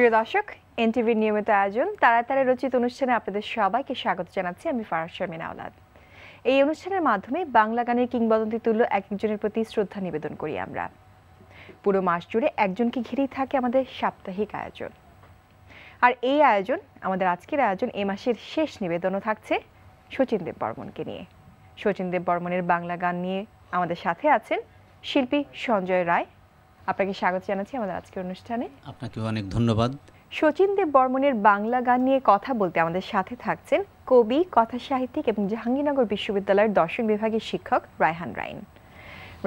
প্রিয় দর্শক, এনটিভির নিয়মিত আয়োজন তাড়াতাড়ি রচিত অনুষ্ঠানে আপনাদের সবাইকে স্বাগত জানাচ্ছি আমি ফারাজ শারমিন আওলাদ। এই অনুষ্ঠানের মাধ্যমে বাংলা গানের কিংবদন্তি তুল্য এক একজনের প্রতি শ্রদ্ধা নিবেদন করি আমরা। পুরো মাস জুড়ে একজনকে ঘিরেই থাকে আমাদের সাপ্তাহিক আয়োজন। আর এই আয়োজন, আমাদের আজকের আয়োজন, এই মাসের শেষ নিবেদনও থাকছে শচীন দেব বর্মনকে নিয়ে। শচীন দেব বর্মনের বাংলা গান নিয়ে আমাদের সাথে আছেন শিল্পী সঞ্জয় রায়। আপনাকে স্বাগত জানাচ্ছি আমাদের আজকের অনুষ্ঠানে। আপনাকে অনেক ধন্যবাদ। শচীন দেব বর্মনের বাংলা গান নিয়ে কথা বলতে আমাদের সাথে থাকছেন কবি, কথা সাহিত্যিক এবং জাহাঙ্গীরনগর বিশ্ববিদ্যালয়ের দর্শন বিভাগের শিক্ষক রায়হান রাইন।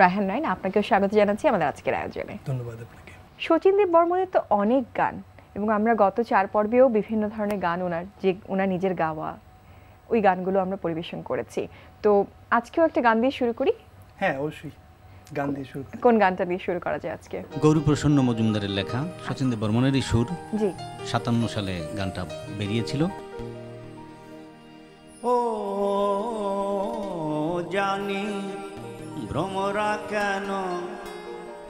রায়হান রাইন, আপনাকেও স্বাগত জানাচ্ছি আমাদের আজকের আয়োজনে। ধন্যবাদ আপনাকে। শচীন দেব বর্মনের তো অনেক গান, এবং আমরা গত 4 পর্বেও বিভিন্ন ধরনের গান ওনার নিজের গাওয়া ওই গানগুলো আমরা পরিবেশন করেছি। তো আজকেও একটা গান দিয়ে শুরু করি। হ্যাঁ, অবশ্যই গান দিয়ে শুরু করি। কোন গানটা দিয়ে শুরু করা যায় আজকে? গৌরীপ্রসন্ন মজুমদারের লেখা, শচীন দেব বর্মনেরই সুর। জি, 57 সালে গানটা বেরিয়েছিল। ও জানি ভ্রমরা কেন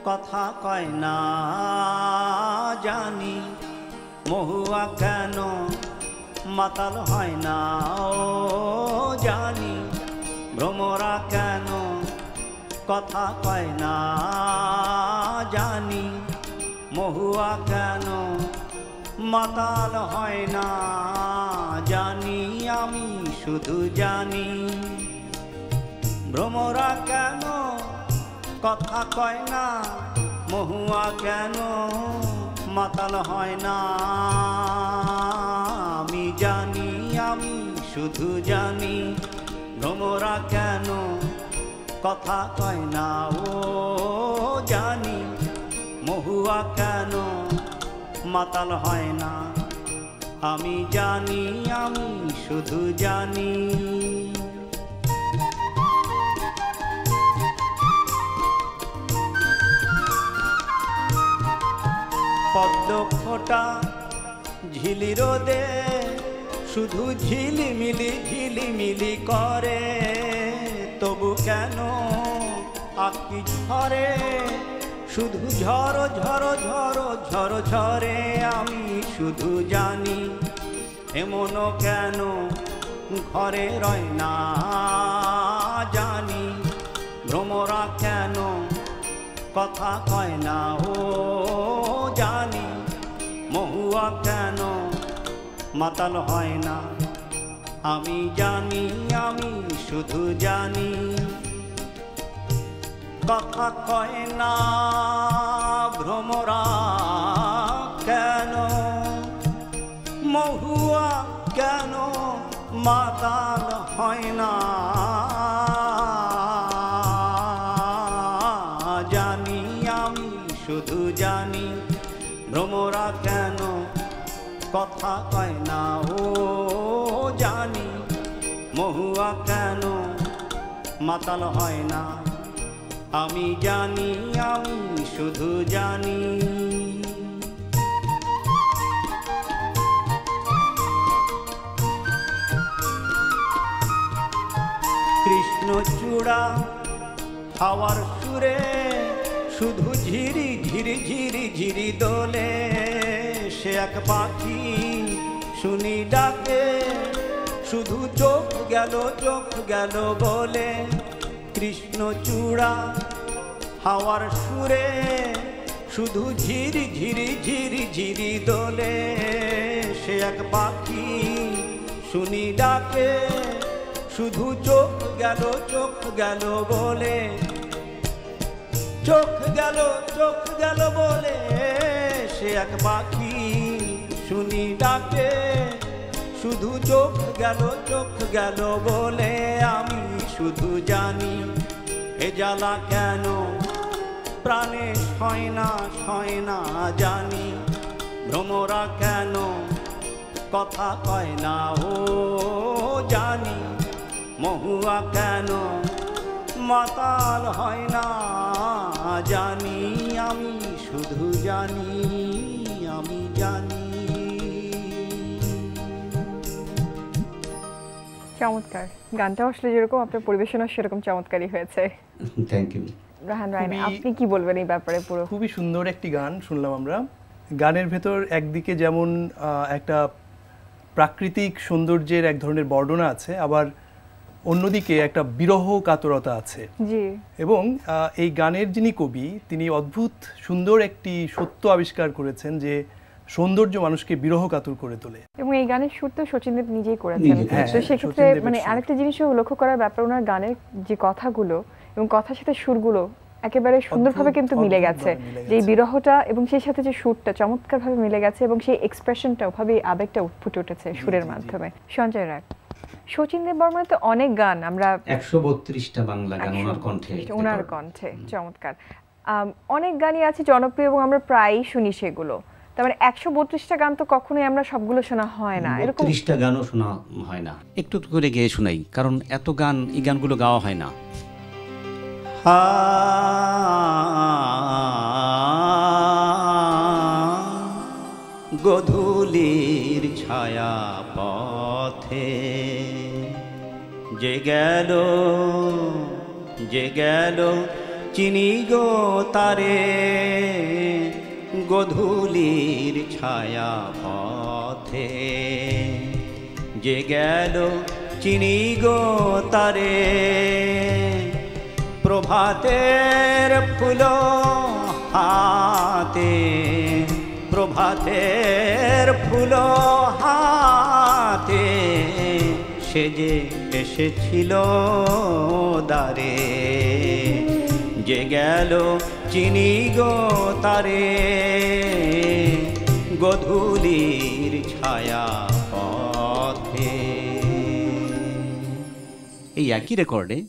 কথা কয় না, জানি মহুয়া কেন মাতাল হয় না, ও জানি ভ্রমরা কেন কথা কয় না, জানি মহুয়া কেন মাতাল হয় না, জানি আমি শুধু জানি ভ্রমরা কেন কথা কয় না, মহুয়া কেন মাতাল হয় না, আমি জানি আমি শুধু জানি ভ্রমরা কেন কথা কয় না, ও জানি মহুয়া কেন মাতাল হয় না, আমি জানি আমি শুধু জানি। পদ্ম ফোটা ঝিলি রোদে শুধু ঝিলিমিলি ঝিলিমিলি করে, তবু কেন আঁকি ঝরে শুধু ঝড়ো ঝড়ো ঝড়ো ঝড়ো ঝরে, আমি শুধু জানি এমন কেন ঘরে রয় না, জানি ভ্রমরা কেন কথা কয় না, ও জানি মহুয়া কেন মাতাল হয় না, আমি জানি আমি শুধু জানি কথা কয় না ভ্রমরা কেন, মহুয়া কেন মাতাল হয় না, জানি আমি শুধু জানি ভ্রমরা কেন কথা কয় না, ও জানি মহুয়া কেন মাতাল হয় না, আমি জানি আমি শুধু জানি। কৃষ্ণচূড়া হাওয়ার সুরে শুধু ঝিরি ঝিরি ঝিরি ঝিরি দোলে, সে এক পাখি শুনি ডাকে শুধু চোখ গেল বলে, কৃষ্ণচূড়া হাওয়ার সুরে শুধু ঝিরি ঝিরি ঝিরি ঝিরি দোলে, সে এক পাখি শুনি ডাকে শুধু চোখ গেল বলে, চোখ গেল বলে, সে এক পাখি শুনি ডাকে শুধু চোখ গেল বলে, আমি শুধু জানি এ জ্বালা কেন প্রাণে সয় না, জানি ভ্রমরা কেন কথা কয় না, ও জানি মহুয়া কেন মাতাল হয় না, জানি আমি শুধু জানি আমি জানি। চমৎকার গানটা, আসলে যেরকম আপনার পরিবেশনা সেরকম চমৎকারই হয়েছে। Thank you. রায়হান রাইন, আপনি কি বলবেন এই ব্যাপারে? পুরো খুবই সুন্দর একটি গান শুনলাম আমরা, গানের ভেতর একদিকে যেমন একটা প্রাকৃতিক সৌন্দর্যের এক ধরনের বর্ণনা আছে, আবার অন্যদিকে একটা বিরহ কাতরতা আছে। জি। এবং এই গানের যিনি কবি, তিনি অদ্ভুত সুন্দর একটি সত্য আবিষ্কার করেছেন যে সৌন্দর্য মানুষকে বিরহ কাতর করে তোলে। এবং এই গানের সুর তো শচীনদেব নিজেই করেছেন। তো সেক্ষেত্রে মানে আরেকটা জিনিসও লক্ষ্য করার ব্যাপার, ওনার গানের যে কথাগুলো এবং কথার সাথে সুরগুলো একেবারে সুন্দরভাবে কিন্তু মিলে গেছে, যে এই বিরহটা এবং সেই সাথে যে সুরটা চমৎকারভাবে মিলে গেছে এবং সেই এক্সপ্রেশনটা ওভাবে আবেগটা ফুটে উঠেছে সুরের মাধ্যমে। সঞ্জয় রায়, শচীনদেব বর্মনের তো অনেক গান আমরা 132টা বাংলা গান ওনার কণ্ঠে চমৎকার অনেক গানই আছে জনপ্রিয় এবং আমরা প্রায়ই শুনি সেগুলো। তার মানে 132টা গান তো কখনোই আমরা সবগুলো শোনা হয় না, এরকম 30টা গানও শোনা হয় না। একটু করে গেয়ে শোনাই, কারণ এত গান, এই গানগুলো গাওয়া হয় না। গধূলির ছায়া পথে যে গেল চিনি গো তারে, গধূলির ছায়া পথে যে গেল চিনি গো তারে, প্রভাতের ফুল হাতে, প্রভাতের ফুল হাতে সেজে এসেছিল দ্বারে, যে গেল চিনি গো তারে, গধূলির ছায়া পথে। এই একই রেকর্ডে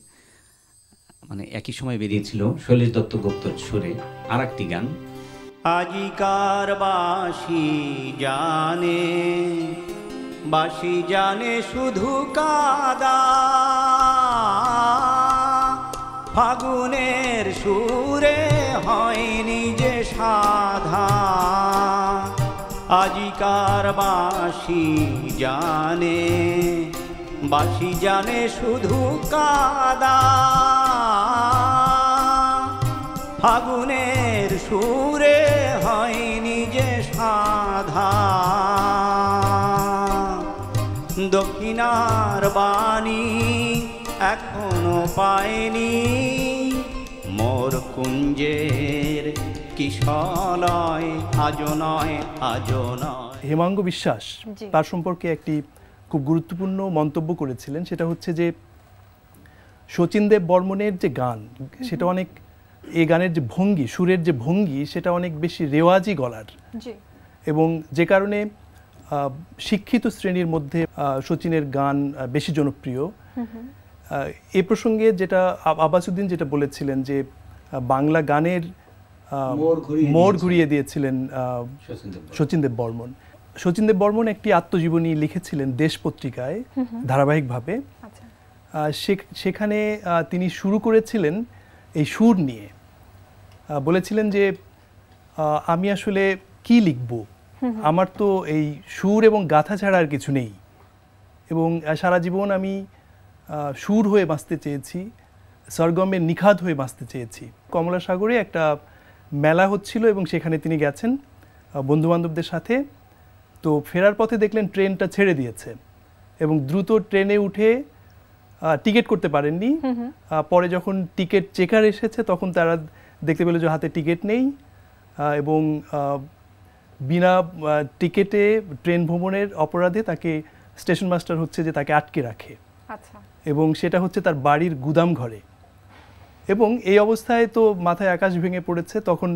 মানে একই সময় বেরিয়েছিল শৈলেশ দত্ত গুপ্তর সুরে আর একটি গান, আজিকার বাঁশি জানে শুধু কাদা, ফাগুনের সুরে হয়নি যে সাধা, আজিকার বাঁশি জানে শুধু কাদা, ফাগুনের সুরে হয়নি যে সাধা, দক্ষিণার বাণী এখনো পায়নি মোর কুঞ্জের কিশলয়, আজো নয়। হেমাঙ্গ বিশ্বাস তার সম্পর্কে একটি খুব গুরুত্বপূর্ণ মন্তব্য করেছিলেন, সেটা হচ্ছে যে শচীনদেব বর্মনের যে গান, সেটা অনেক, এই গানের যে ভঙ্গি, সুরের যে ভঙ্গি, সেটা অনেক বেশি রেওয়াজি গলার, এবং যে কারণে শিক্ষিত শ্রেণীর মধ্যে শচীনের গান বেশি জনপ্রিয়। এ প্রসঙ্গে যেটা আব্বাসউদ্দিন যেটা বলেছিলেন যে বাংলা গানের মোড় ঘুরিয়ে দিয়েছিলেন শচীনদেব বর্মন। শচীনদেব বর্মন একটি আত্মজীবনী লিখেছিলেন দেশ পত্রিকায় ধারাবাহিকভাবে। সেখানে তিনি শুরু করেছিলেন এই সুর নিয়ে, বলেছিলেন যে আমি আসলে কি লিখব, আমার তো এই সুর এবং গাথা ছাড়া আর কিছু নেই, এবং সারা জীবন আমি সুর হয়ে বাঁচতে চেয়েছি, সরগমের নিখাদ হয়ে বাঁচতে চেয়েছি। কমলা সাগরে একটা মেলা হচ্ছিল এবং সেখানে তিনি গেছেন বন্ধুবান্ধবদের সাথে। তো ফেরার পথে দেখলেন ট্রেনটা ছেড়ে দিয়েছে এবং দ্রুত ট্রেনে উঠে টিকিট করতে পারেননি। পরে যখন টিকিট চেকার এসেছে তখন তারা দেখতে পেল যে হাতে টিকিট নেই এবং বিনা টিকিটে ট্রেন ভ্রমণের অপরাধে তাকে স্টেশন মাস্টার হচ্ছে যে তাকে আটকে রাখে, এবং সেটা হচ্ছে তার বাড়ির গুদাম ঘরে। এবং এই অবস্থায় তো মাথায় আকাশ ভেঙে পড়েছে। তখন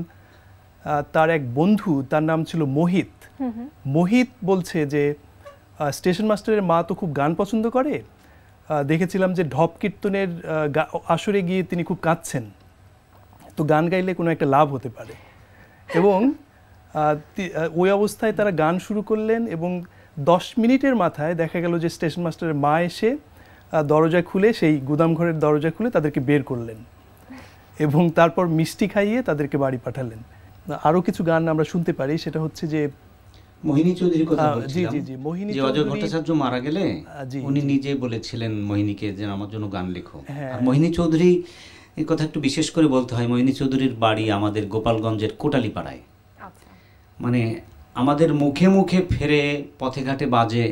তার এক বন্ধু, তার নাম ছিল মোহিত, মোহিত বলছে যে স্টেশন মাস্টারের মা তো খুব গান পছন্দ করে, দেখেছিলাম যে ঢপ কীর্তনের আসরে গিয়ে তিনি খুব কাঁদছেন, তো গান গাইলে কোনো একটা লাভ হতে পারে। এবং ওই অবস্থায় তারা গান শুরু করলেন এবং 10 মিনিটের মাথায় দেখা গেল যে স্টেশন মাস্টারের মা এসে দরজা খুলে, সেই গুদাম ঘরের দরজা খুলে তাদেরকে বের করলেন এবং তারপর মিষ্টি খাইয়ে তাদেরকে বাড়ি পাঠালেন। আরও কিছু গান আমরা শুনতে পারি, সেটা হচ্ছে যে মোহিনী চৌধুরীর কথা বলছিলাম। জি জি জি, মোহিনী চৌধুরী, অজয় ভট্টাচার্য মারা গেলে উনি নিজে বলেছিলেন মোহিনীকে যে আমার জন্য গান লেখো। আর মোহিনী চৌধুরী এর কথা একটু বিশেষ করে বলতে হয়। মোহিনী চৌধুরীর বাড়ি আমাদের গোপালগঞ্জের কোটালীপাড়ায়। মানে আমাদের মুখে মুখে ফেরে পথে ঘাটে বাজে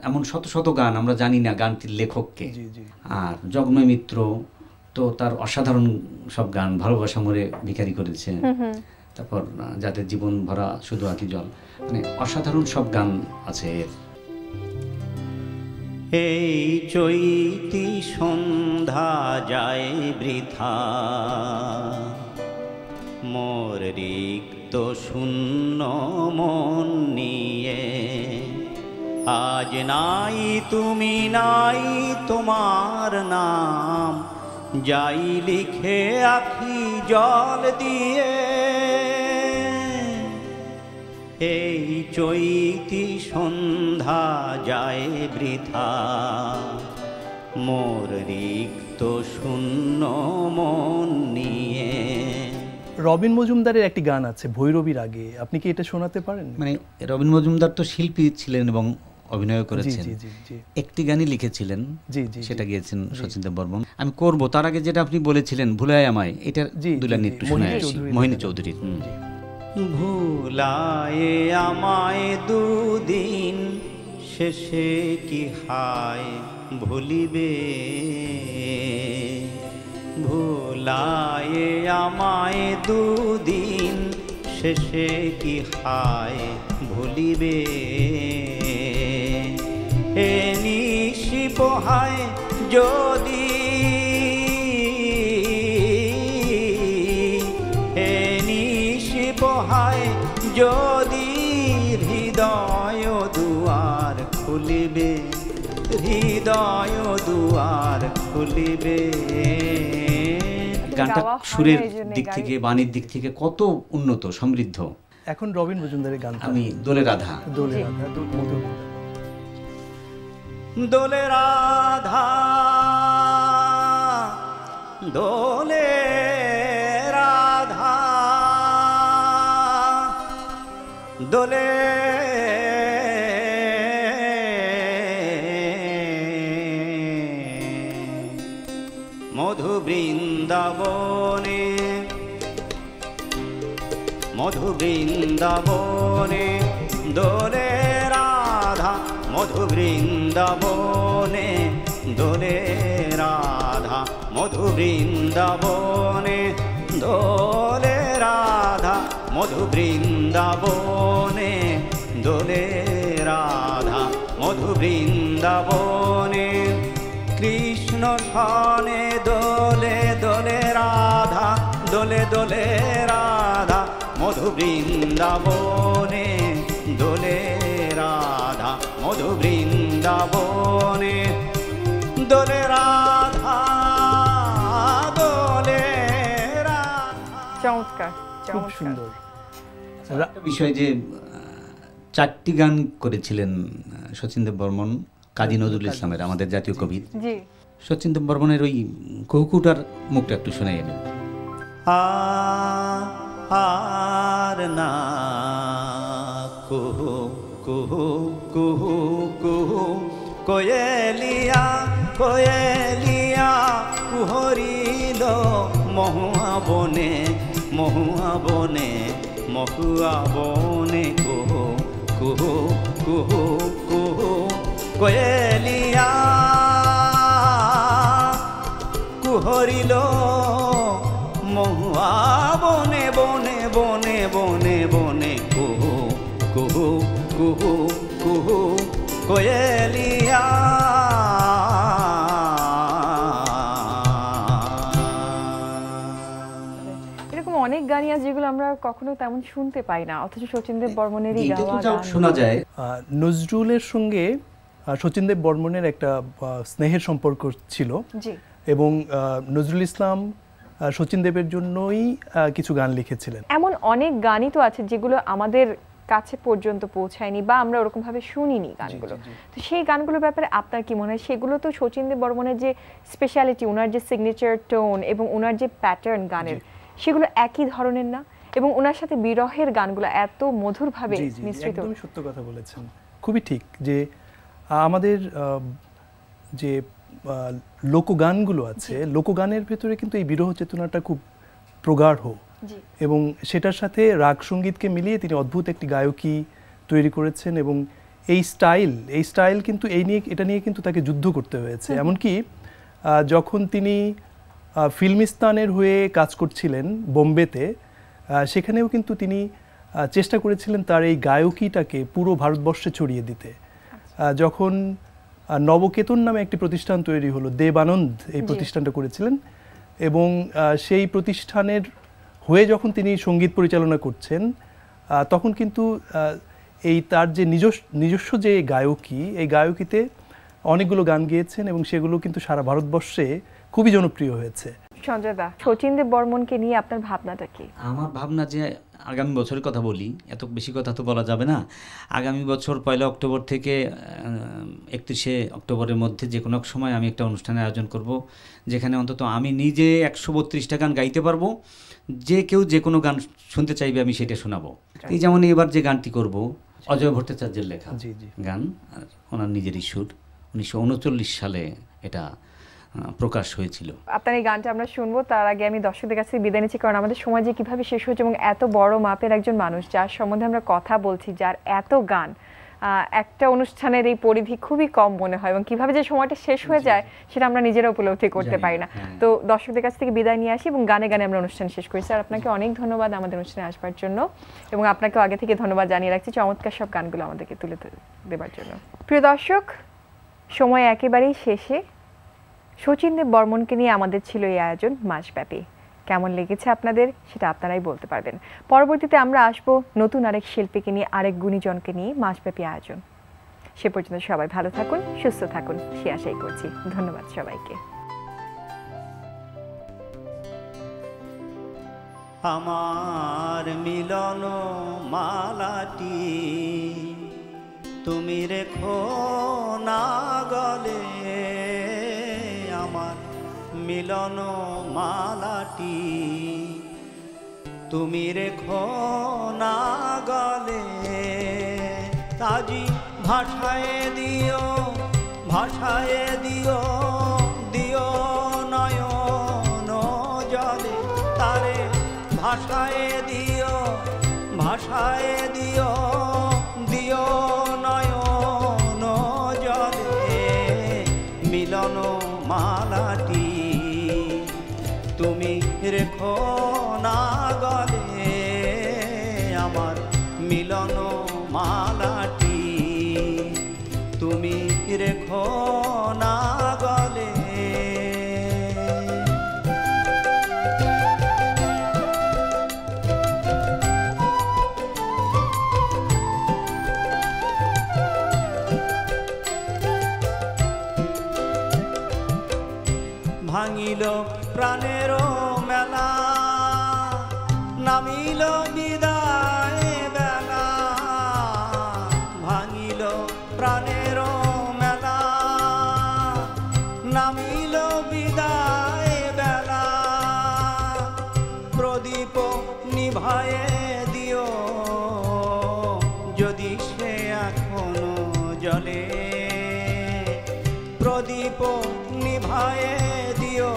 এমন শত শত গান আমরা জানি না গানটির লেখককে। আর জগময় মিত্র তো তার অসাধারণ সব গান, ভালোবাসা মোরে ভিখারি করেছে, তারপর যাদের জীবন ভরা শুধু আঁকি জল, মানে অসাধারণ সব গান আছে এর। এই চৈতি সন্ধ্যা যায় বৃথা, মোর রিক্ত শূন্য মন নিয়ে, আজ নাই তুমি নাই তোমার নাম, যাই লিখে আখি জল দিয়ে। এই চৈতি সন্ধ্যা যায় বৃথা, মোর রিক্ত শূন্য মন নিয়ে। রবিন মজুমদারের একটি গান আছে ভৈরবীর আগে, আপনি কি এটা শোনাতে পারেন? মানে রবিন মজুমদার তো শিল্পী ছিলেন এবং অভিনয় করেছেন, একটি গানই লিখেছিলেন, সেটা গিয়েছেন শচীন দেব বর্মন। আমি করব তার আগে যেটা আপনি বলেছিলেন ভুলায় আমায়, এটার দুই লাইন একটু শোনাই আসি, মোহিনী চৌধুরী। ভুলায় আমায় দুদিন শেষে কি হায় ভুলিবে, ভুলায় আমায় দুদিন শেষে কি হায় ভুলিবে। এ নিশি পোহায় যদি, এ নিশি পোহায় যদি, হৃদয় দুয়ার খুলিবে, হৃদয় দুয়ার খুলিবে। গানটা সুরের দিক থেকে, বাণীর দিক থেকে কত উন্নত সমৃদ্ধ। এখন রবিন মজুমদারের গান আমি দোলে রাধা, দোলে রাধা, দোলে রাধা, দোলে রাধা, দোলে মধু বৃন্দাবনে, মধু বৃন্দাবনে, দোলে রাধা, মধু বৃন্দাবনে, দোলে রাধা, মধু বৃন্দাবনে, দোলে রাধা, মধু বৃন্দাবনে, দোলে রাধা, মধু বৃন্দাবনে। কৃষ্ণ সনে দোলে দোলে রাধা, দোলে দোলে রাধা, মধু বৃন্দাবনে, দোলে রাধা, মধু বৃন্দাবনে, দোলে রাধা, দোলে রাধা। চমৎকার, খুব সুন্দর বিষয় যে 4টি গান করেছিলেন শচীন দেব বর্মন কাজী নজরুল ইসলামের, আমাদের জাতীয় কবি। শচীন দেব বর্মনের ওই কুহুকুটার মুখটা একটু শোনাই আমি। আর না কুহু কুহু কুহু কুহু, কোয়েলিয়া কোয়েলিয়া কুহরিল মহুয়া বনে, মহুয়া বনে, মহুয়া বনে, কুহু কুহু কুহু কুহু, কোয়েলিয়া কুহরিল মহুয়া বনে, বনে বনে বনে বনে, কুহু কুহু কুহু কুহু, কোয়েলিয়া। এরকম অনেক গানই আছে যেগুলো আমরা কখনো তেমন শুনতে পাই না, অথচ শচীন দেব বর্মনেরই গাওয়া গান শোনা যায়। নজরুলের সঙ্গে শচীন দেব বর্মনের একটা স্নেহের সম্পর্ক ছিল এবং নজরুল ইসলাম শচীন দেবের জন্যই কিছু গান লিখেছিলেন। এমন অনেক গানই তো আছে যেগুলো আমাদের কাছে পর্যন্ত পৌঁছায়নি বা আমরা ওরকম ভাবে শুনিনি গানগুলো। তো সেই গানগুলোর ব্যাপারে আপনার কি মনে হয়? সেগুলো তো শচীন দেব বর্মনের যে স্পেশালিটি, ওনার যে সিগনেচার টোন এবং ওনার যে প্যাটার্ন গানের, সেগুলো একই ধরনের না, এবং ওনার সাথে বিরহের গানগুলো এত মধুরভাবে মিশ্রিত। একদমই সত্য কথা বলেছেন, খুবই ঠিক। যে আমাদের যে লোকগানগুলো আছে, লোকগানের ভেতরে কিন্তু এই বিরহ চেতনাটা খুব প্রগাঢ় এবং সেটার সাথে রাগ সঙ্গীতকে মিলিয়ে তিনি অদ্ভুত একটি গায়কী তৈরি করেছেন। এবং এই স্টাইল কিন্তু এটা নিয়ে কিন্তু তাকে যুদ্ধ করতে হয়েছে। এমনকি যখন তিনি ফিল্মিস্তানের হয়ে কাজ করছিলেন বোম্বেতে, সেখানেও কিন্তু তিনি চেষ্টা করেছিলেন তার এই গায়কীটাকে পুরো ভারতবর্ষে ছড়িয়ে দিতে। যখন নবকেতন নামে একটি প্রতিষ্ঠান তৈরি হলো, দেবানন্দ এই প্রতিষ্ঠানটা করেছিলেন, এবং সেই প্রতিষ্ঠানের হয়ে যখন তিনি সঙ্গীত পরিচালনা করছেন, তখন কিন্তু এই তার যে নিজস্ব যে গায়কী, এই গায়কীতে অনেকগুলো গান গেয়েছেন এবং সেগুলো কিন্তু সারা ভারতবর্ষে খুবই জনপ্রিয় হয়েছে। সঞ্জয় দা, শচীন দেব বর্মনকে নিয়ে আপনার ভাবনাটা কি? আমার ভাবনা যে আগামী বছরের কথা বলি, এত বেশি কথা তো বলা যাবে না। আগামী বছর 1 অক্টোবর থেকে 31শে অক্টোবরের মধ্যে যে কোনো এক সময় আমি একটা অনুষ্ঠানের আয়োজন করব, যেখানে অন্তত আমি নিজে 132টা গান গাইতে পারবো। যে কেউ যে কোনো গান শুনতে চাইবে আমি সেটা শোনাবো। এই যেমন এবার যে গানটি করব, অজয় ভট্টাচার্যের লেখা গান, আর ওনার নিজেরই সুর। 1939 সালে এটা প্রকাশ হয়েছিল। আপনার এই গানটা আমরা শুনবো, তার আগে আমি দর্শকদের কাছে বিদায় নিচ্ছি, কারণ আমাদের সময় যে কিভাবে শেষ হয়েছে, এবং এত বড় মাপের একজন মানুষ যার সম্বন্ধে আমরা কথা বলছি, যার এত গান, একটা অনুষ্ঠানের এই পরিধি খুবই কম মনে হয়, এবং কিভাবে যে সময়টা শেষ হয়ে যায় সেটা আমরা নিজেরা উপলব্ধি করতে পারি না। তো দর্শকদের কাছ থেকে বিদায় নিয়ে আসি এবং গানে গানে আমরা অনুষ্ঠান শেষ করি। স্যার, আপনাকে অনেক ধন্যবাদ আমাদের অনুষ্ঠানে আসবার জন্য, এবং আপনাকেও আগে থেকে ধন্যবাদ জানিয়ে রাখছি চমৎকার সব গানগুলো আমাদেরকে তুলে দেবার জন্য। প্রিয় দর্শক, সময় একেবারেই শেষে। শচীন দেব বর্মনকে নিয়ে আমাদের ছিল এই আয়োজন মাসব্যাপী। কেমন লেগেছে আপনাদের সেটা আপনারাই বলতে পারবেন। পরবর্তীতে আমরা আসবো নতুন আরেক শিল্পীকে নিয়ে, আরেক গুণীজনকে নিয়ে মাসব্যাপী আয়োজন। সে পর্যন্ত সবাই ভালো থাকুন, সুস্থ থাকুন, সে আশাই করছি। ধন্যবাদ সবাইকে। আমার মিলন মালাটি তুমি রেখো না গলে, আমার মিলন মালাটি তুমি রেখো না গলে। তাজি ভাষায় দিও, ভাষায় দিও, দিও নয়ন জলে। তারে ভাষায় দিও, ভাষায় দিও, দিও নয়ন জলে। মিলন মালাটি তুমি রেখো না গলে, আমার মিলন মালাটি তুমি রেখো না গলে। ভাঙিল প্রাণের মেলা, নামিল বিদায় বেলা। ভাঙিল প্রাণের মেলা, নামিল বিদায় বেলা। প্রদীপ নিভায়ে দিও, যদি সে এখনো জ্বলে। প্রদীপ নিভায়ে দিও,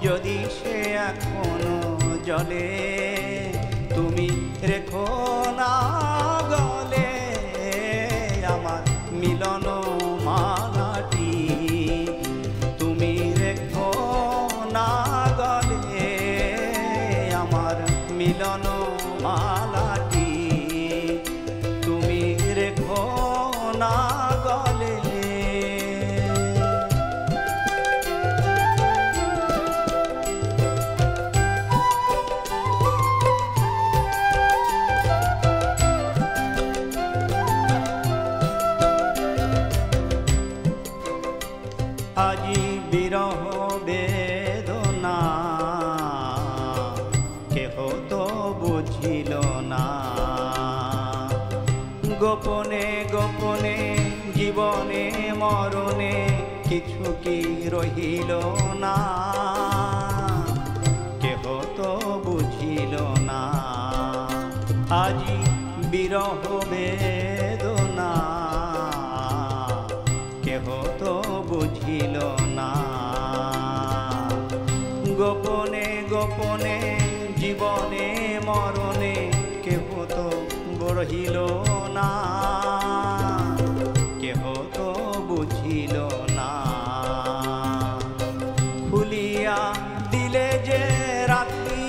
যদি সে এখনো জ্বলে। তুমি রেখো না গলে, আমার মিলন মালাটি তুমি রেখো না গলে। আমার মিলন মালাটি তুমি রেখো না গলে। আজি বিরহ বেদনা কেহ তো বুঝিল না। গোপনে গোপনে জীবনে মরণে কিছু কি রহিল না। কেহ তো বুঝিল না। আজি বিরহ বেদনা কেহ তো বুঝিল না। গোপনে গোপনে বুঝিল না। খুলিয়া দিলে যে রাখি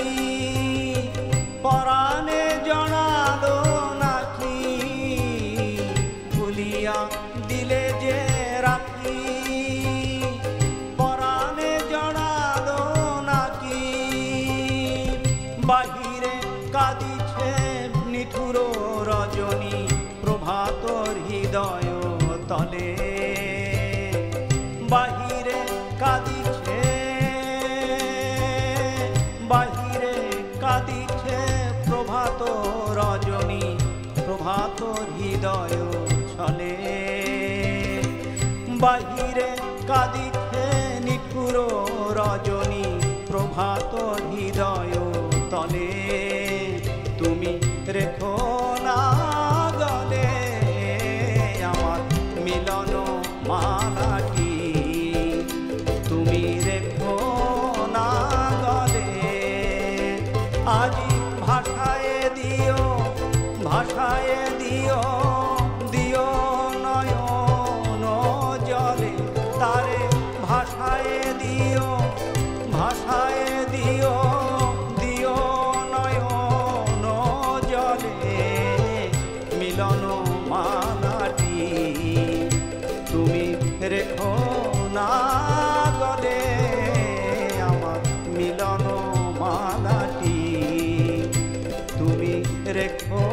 পরাণে জড়ালো নাকি, খুলিয়া দিলে যে রাখি পরাণে জড়ালো নাকি। বাহিরে কাঁদিছে নিঠুর রজনী প্রভাতর হৃদয় তলে, বাহিরে কাঁদিছে, বাহিরে কাঁদিছে প্রভাত রজনী প্রভাত হৃদয় ছলে। বাহিরে কাঁদিছে নিঠুর রজনী প্রভাত হৃদয় তলে। তুমি রেখো না গলে আমার মিলন মালাটি, তুমি রেখো না গলে। আজি ভাষায় দিও, ভাষায় দিও, দিও নয়ন জলে তারে ভাষায় দিও, ভাষায় দিও, দিও নয়ন জলে মিলন মালাটি। তুমি রেখো না গলে আমার মিলন মালাটি, তুমি রেখো